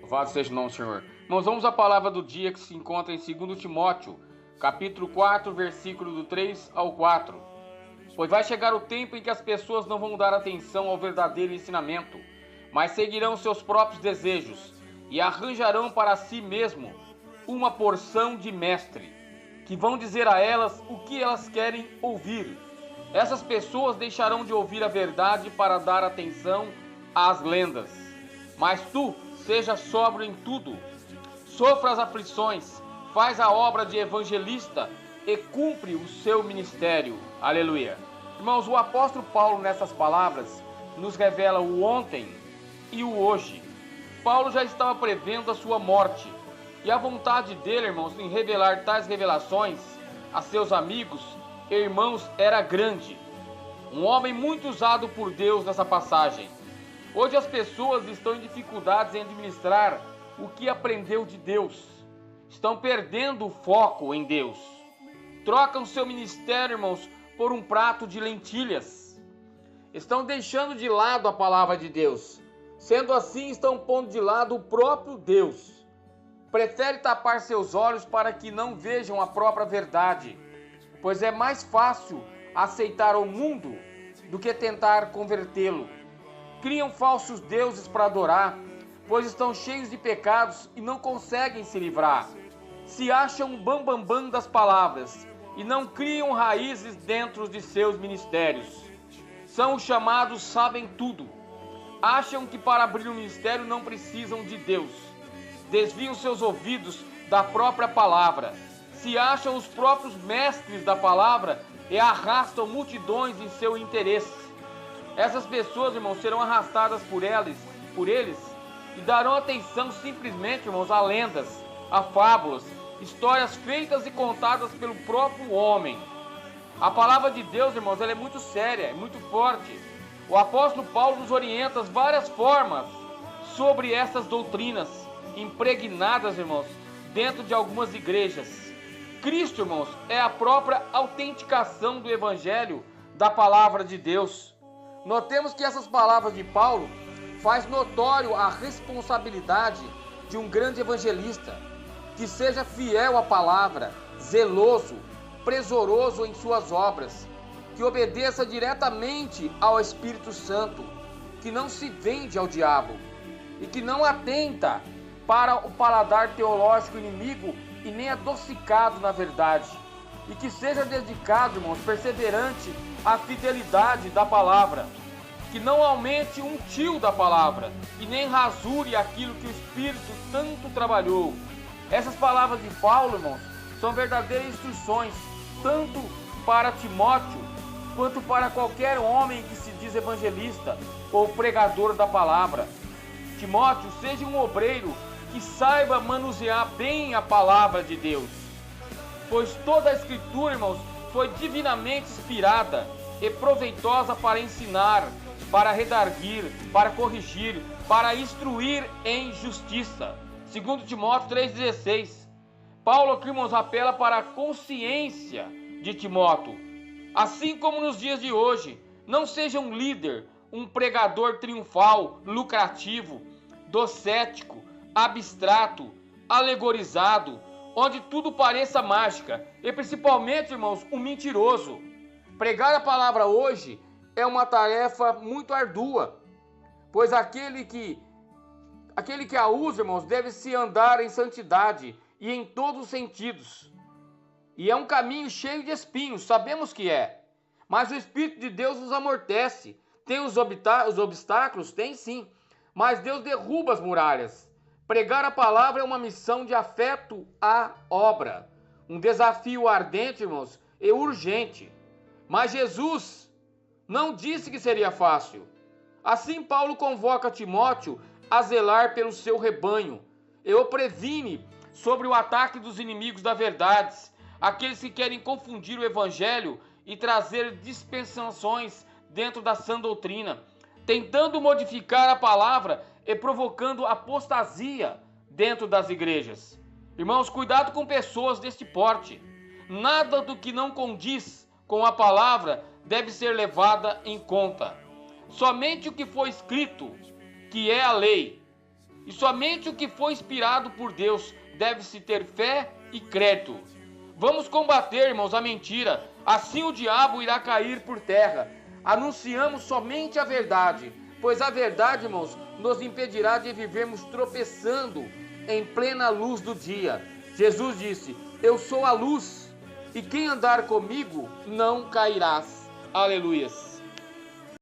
Louvado seja o nome do Senhor. Irmãos, vamos à palavra do dia que se encontra em 2 Timóteo, capítulo 4, versículo do 3 ao 4. Pois vai chegar o tempo em que as pessoas não vão dar atenção ao verdadeiro ensinamento, mas seguirão seus próprios desejos e arranjarão para si mesmo uma porção de mestre, que vão dizer a elas o que elas querem ouvir. Essas pessoas deixarão de ouvir a verdade para dar atenção às lendas. Mas tu, seja sóbrio em tudo, sofra as aflições, faz a obra de evangelista e cumpre o seu ministério. Aleluia. Irmãos, o apóstolo Paulo nessas palavras nos revela o ontem e o hoje. Paulo já estava prevendo a sua morte, e a vontade dele, irmãos, em revelar tais revelações a seus amigos e irmãos era grande. Um homem muito usado por Deus nessa passagem. Hoje as pessoas estão em dificuldades em administrar o que aprendeu de Deus. Estão perdendo o foco em Deus. Trocam seu ministério, irmãos, por um prato de lentilhas. Estão deixando de lado a palavra de Deus. Sendo assim, estão pondo de lado o próprio Deus. Prefere tapar seus olhos para que não vejam a própria verdade, pois é mais fácil aceitar o mundo do que tentar convertê-lo. Criam falsos deuses para adorar, pois estão cheios de pecados e não conseguem se livrar. Se acham bambambam das palavras e não criam raízes dentro de seus ministérios. São os chamados sabem tudo. Acham que para abrir um ministério não precisam de Deus. Desviam seus ouvidos da própria palavra. Se acham os próprios mestres da palavra e arrastam multidões em seu interesse. Essas pessoas, irmãos, serão arrastadas por eles e darão atenção simplesmente, irmãos, a lendas, a fábulas, histórias feitas e contadas pelo próprio homem. A palavra de Deus, irmãos, ela é muito séria, é muito forte. O apóstolo Paulo nos orienta as várias formas sobre essas doutrinas impregnadas, irmãos, dentro de algumas igrejas. Cristo, irmãos, é a própria autenticação do evangelho da palavra de Deus. Notemos que essas palavras de Paulo faz notório a responsabilidade de um grande evangelista, que seja fiel à palavra, zeloso, presoroso em suas obras, que obedeça diretamente ao Espírito Santo, que não se vende ao diabo e que não atenta para o paladar teológico inimigo e nem adocicado na verdade, e que seja dedicado, irmãos, perseverante à fidelidade da palavra, que não aumente um tio da palavra e nem rasure aquilo que o Espírito tanto trabalhou. Essas palavras de Paulo, irmãos, são verdadeiras instruções, tanto para Timóteo, quanto para qualquer homem que se diz evangelista ou pregador da palavra. Timóteo, seja um obreiro que saiba manusear bem a palavra de Deus, pois toda a Escritura, irmãos, foi divinamente inspirada e proveitosa para ensinar, para redarguir, para corrigir, para instruir em justiça. 2 Timóteo 3,16. Paulo aqui, irmãos, apela para a consciência de Timóteo. Assim como nos dias de hoje, não seja um líder, um pregador triunfal, lucrativo, docético, abstrato, alegorizado, onde tudo pareça mágica, e principalmente, irmãos, um mentiroso. Pregar a palavra hoje é uma tarefa muito ardua, pois aquele que a usa, irmãos, deve se andar em santidade e em todos os sentidos. E é um caminho cheio de espinhos, sabemos que é. Mas o Espírito de Deus nos amortece. Tem os obstáculos? Tem sim. Mas Deus derruba as muralhas. Pregar a palavra é uma missão de afeto à obra. Um desafio ardente, irmãos, e urgente. Mas Jesus não disse que seria fácil. Assim Paulo convoca Timóteo a zelar pelo seu rebanho e o previne sobre o ataque dos inimigos da verdade, aqueles que querem confundir o evangelho e trazer dispensações dentro da sã doutrina, tentando modificar a palavra e provocando apostasia dentro das igrejas. Irmãos, cuidado com pessoas deste porte. Nada do que não condiz com a palavra deve ser levada em conta. Somente o que foi escrito, que é a lei, E somente o que foi inspirado por Deus deve-se ter fé e crédito. Vamos combater, irmãos, a mentira. Assim o diabo irá cair por terra. Anunciamos somente a verdade, pois a verdade, irmãos, nos impedirá de vivermos tropeçando em plena luz do dia. Jesus disse: eu sou a luz, e quem andar comigo não cairás. Aleluias.